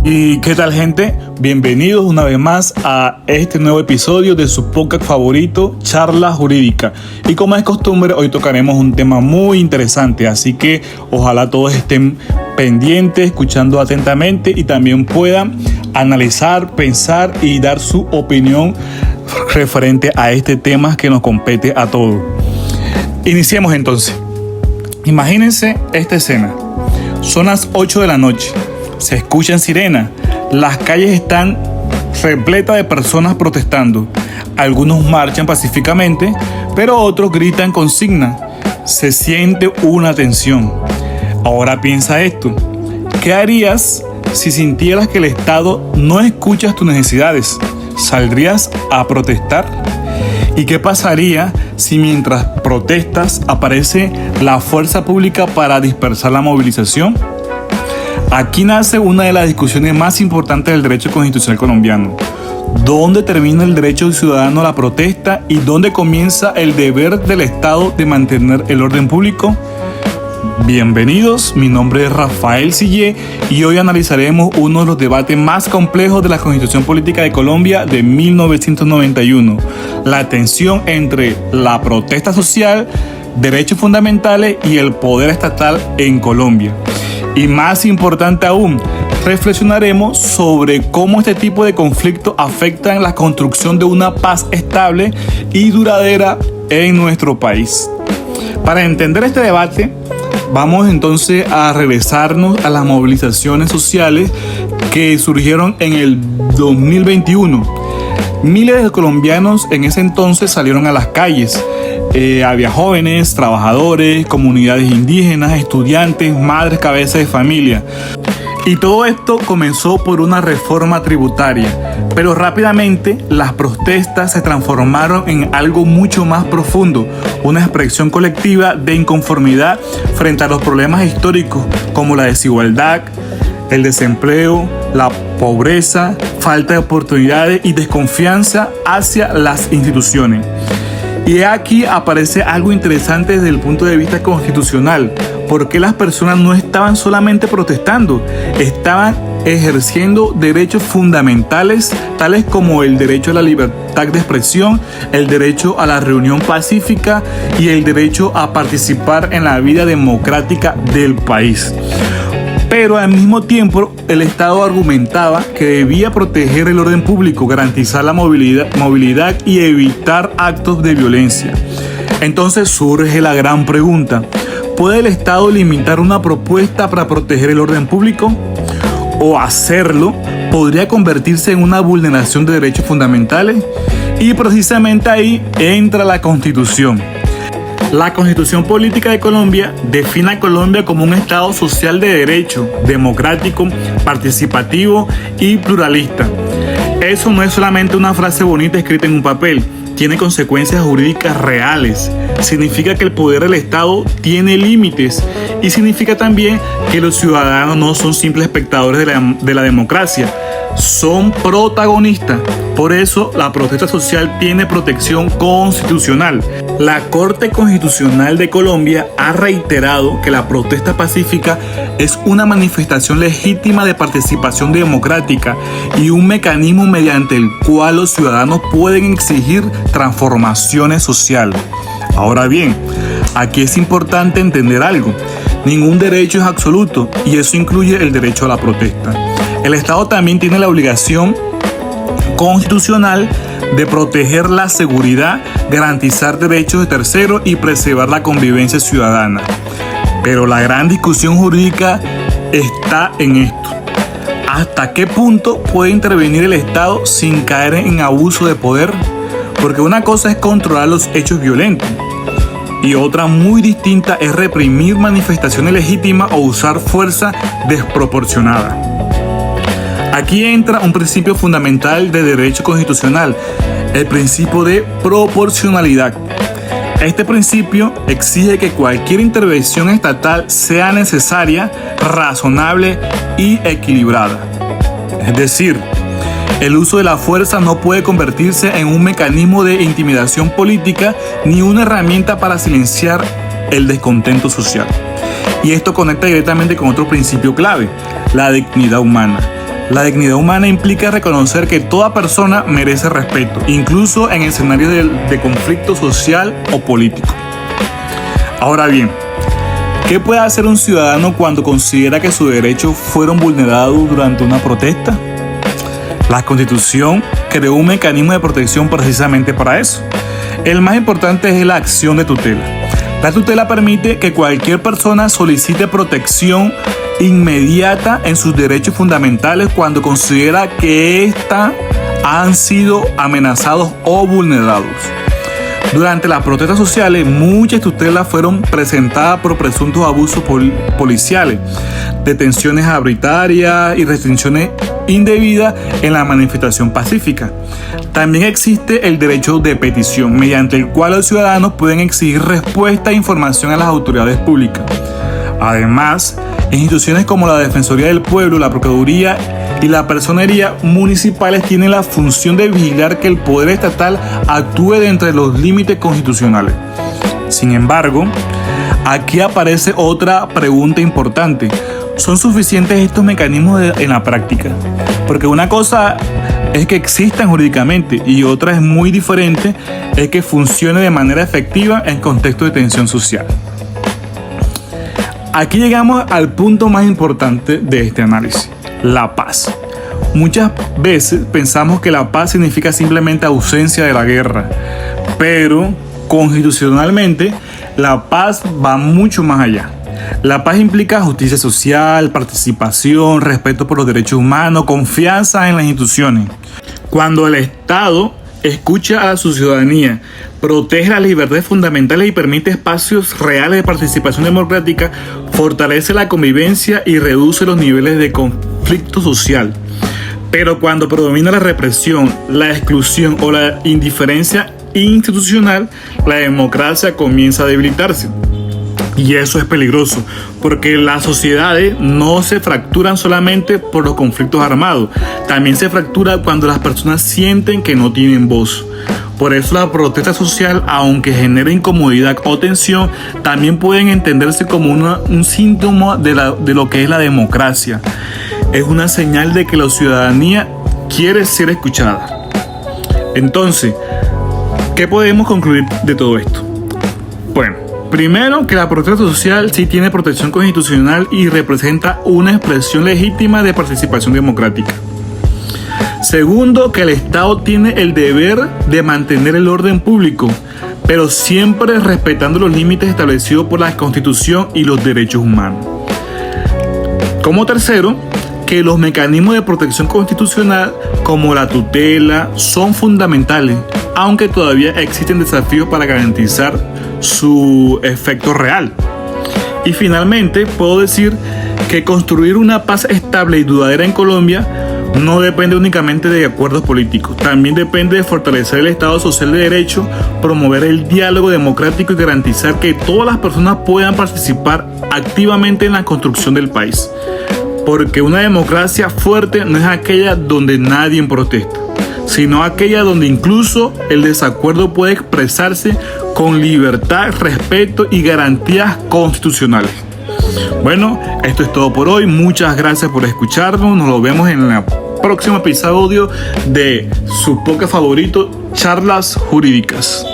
¿Y qué tal, gente? Bienvenidos una vez más a este nuevo episodio de su podcast favorito, Charla Jurídica. Y como es costumbre, hoy tocaremos un tema muy interesante, así que ojalá todos estén pendientes, escuchando atentamente y también puedan analizar, pensar y dar su opinión referente a este tema que nos compete a todos. Iniciemos entonces. Imagínense esta escena. Son las 8 de la noche. Se escuchan sirenas. Las calles están repletas de personas protestando. Algunos marchan pacíficamente, pero otros gritan consignas. Se siente una tensión. Ahora piensa esto. ¿Qué harías si sintieras que el Estado no escucha tus necesidades? ¿Saldrías a protestar? ¿Y qué pasaría si mientras protestas aparece la fuerza pública para dispersar la movilización? Aquí nace una de las discusiones más importantes del derecho constitucional colombiano. ¿Dónde termina el derecho ciudadano a la protesta y dónde comienza el deber del Estado de mantener el orden público? Bienvenidos, mi nombre es Rafael Sillé y hoy analizaremos uno de los debates más complejos de la Constitución Política de Colombia de 1991, la tensión entre la protesta social, derechos fundamentales y el poder estatal en Colombia. Y más importante aún, reflexionaremos sobre cómo este tipo de conflictos afectan la construcción de una paz estable y duradera en nuestro país. Para entender este debate, vamos entonces a regresarnos a las movilizaciones sociales que surgieron en el 2021. Miles de colombianos en ese entonces salieron a las calles. Había jóvenes, trabajadores, comunidades indígenas, estudiantes, madres, cabezas de familia. Y todo esto comenzó por una reforma tributaria, pero rápidamente las protestas se transformaron en algo mucho más profundo, una expresión colectiva de inconformidad frente a los problemas históricos como la desigualdad, el desempleo, la pobreza, falta de oportunidades y desconfianza hacia las instituciones. Y aquí aparece algo interesante desde el punto de vista constitucional, porque las personas no estaban solamente protestando, estaban ejerciendo derechos fundamentales, tales como el derecho a la libertad de expresión, el derecho a la reunión pacífica y el derecho a participar en la vida democrática del país. Pero al mismo tiempo, el Estado argumentaba que debía proteger el orden público, garantizar la movilidad y evitar actos de violencia. Entonces surge la gran pregunta: ¿puede el Estado limitar una propuesta para proteger el orden público? ¿O hacerlo podría convertirse en una vulneración de derechos fundamentales? Y precisamente ahí entra la Constitución. La Constitución Política de Colombia define a Colombia como un Estado social de derecho, democrático, participativo y pluralista. Eso no es solamente una frase bonita escrita en un papel, tiene consecuencias jurídicas reales. Significa que el poder del Estado tiene límites y significa también que los ciudadanos no son simples espectadores de la democracia, son protagonistas. Por eso la protesta social tiene protección constitucional. La Corte Constitucional de Colombia ha reiterado que la protesta pacífica es una manifestación legítima de participación democrática y un mecanismo mediante el cual los ciudadanos pueden exigir transformaciones sociales. Ahora bien, aquí es importante entender algo. Ningún derecho es absoluto y eso incluye el derecho a la protesta. El Estado también tiene la obligación constitucional de proteger la seguridad, garantizar derechos de terceros y preservar la convivencia ciudadana. Pero la gran discusión jurídica está en esto. ¿Hasta qué punto puede intervenir el Estado sin caer en abuso de poder? Porque una cosa es controlar los hechos violentos y otra muy distinta es reprimir manifestaciones legítimas o usar fuerza desproporcionada. Aquí entra un principio fundamental de derecho constitucional, el principio de proporcionalidad. Este principio exige que cualquier intervención estatal sea necesaria, razonable y equilibrada. Es decir, el uso de la fuerza no puede convertirse en un mecanismo de intimidación política ni una herramienta para silenciar el descontento social. Y esto conecta directamente con otro principio clave, la dignidad humana. La dignidad humana implica reconocer que toda persona merece respeto, incluso en escenarios de conflicto social o político. Ahora bien, ¿qué puede hacer un ciudadano cuando considera que sus derechos fueron vulnerados durante una protesta? La Constitución creó un mecanismo de protección precisamente para eso. El más importante es la acción de tutela. La tutela permite que cualquier persona solicite protección inmediata en sus derechos fundamentales cuando considera que éstas han sido amenazados o vulnerados. Durante las protestas sociales, muchas tutelas fueron presentadas por presuntos abusos policiales, detenciones arbitrarias y restricciones indebidas en la manifestación pacífica. También existe el derecho de petición, mediante el cual los ciudadanos pueden exigir respuesta e información a las autoridades públicas. Además, instituciones como la Defensoría del Pueblo, la Procuraduría y la Personería municipales tienen la función de vigilar que el poder estatal actúe dentro de los límites constitucionales. Sin embargo, aquí aparece otra pregunta importante. ¿Son suficientes estos mecanismos en la práctica? Porque una cosa es que existan jurídicamente y otra es muy diferente, es que funcione de manera efectiva en contexto de tensión social. Aquí llegamos al punto más importante de este análisis: la paz. Muchas veces pensamos que la paz significa simplemente ausencia de la guerra, pero constitucionalmente la paz va mucho más allá. La paz implica justicia social, participación, respeto por los derechos humanos, confianza en las instituciones. Cuando el Estado escucha a su ciudadanía, protege las libertades fundamentales y permite espacios reales de participación democrática, fortalece la convivencia y reduce los niveles de conflicto social. Pero cuando predomina la represión, la exclusión o la indiferencia institucional, la democracia comienza a debilitarse. Y eso es peligroso, porque las sociedades no se fracturan solamente por los conflictos armados, también se fractura cuando las personas sienten que no tienen voz. Por eso la protesta social, aunque genere incomodidad o tensión, también pueden entenderse como un síntoma de lo que es la democracia. Es una señal de que la ciudadanía quiere ser escuchada. Entonces, ¿qué podemos concluir de todo esto? Bueno, primero, que la protesta social sí tiene protección constitucional y representa una expresión legítima de participación democrática. Segundo, que el Estado tiene el deber de mantener el orden público, pero siempre respetando los límites establecidos por la Constitución y los derechos humanos. Como tercero, que los mecanismos de protección constitucional como la tutela son fundamentales, aunque todavía existen desafíos para garantizar su efecto real. Y finalmente puedo decir que construir una paz estable y duradera en Colombia no depende únicamente de acuerdos políticos, también depende de fortalecer el Estado social de derecho, promover el diálogo democrático y garantizar que todas las personas puedan participar activamente en la construcción del país. Porque una democracia fuerte no es aquella donde nadie protesta, sino aquella donde incluso el desacuerdo puede expresarse con libertad, respeto y garantías constitucionales. Bueno, esto es todo por hoy. Muchas gracias por escucharnos. Nos vemos en el próximo episodio de su podcast favorito, Charlas Jurídicas.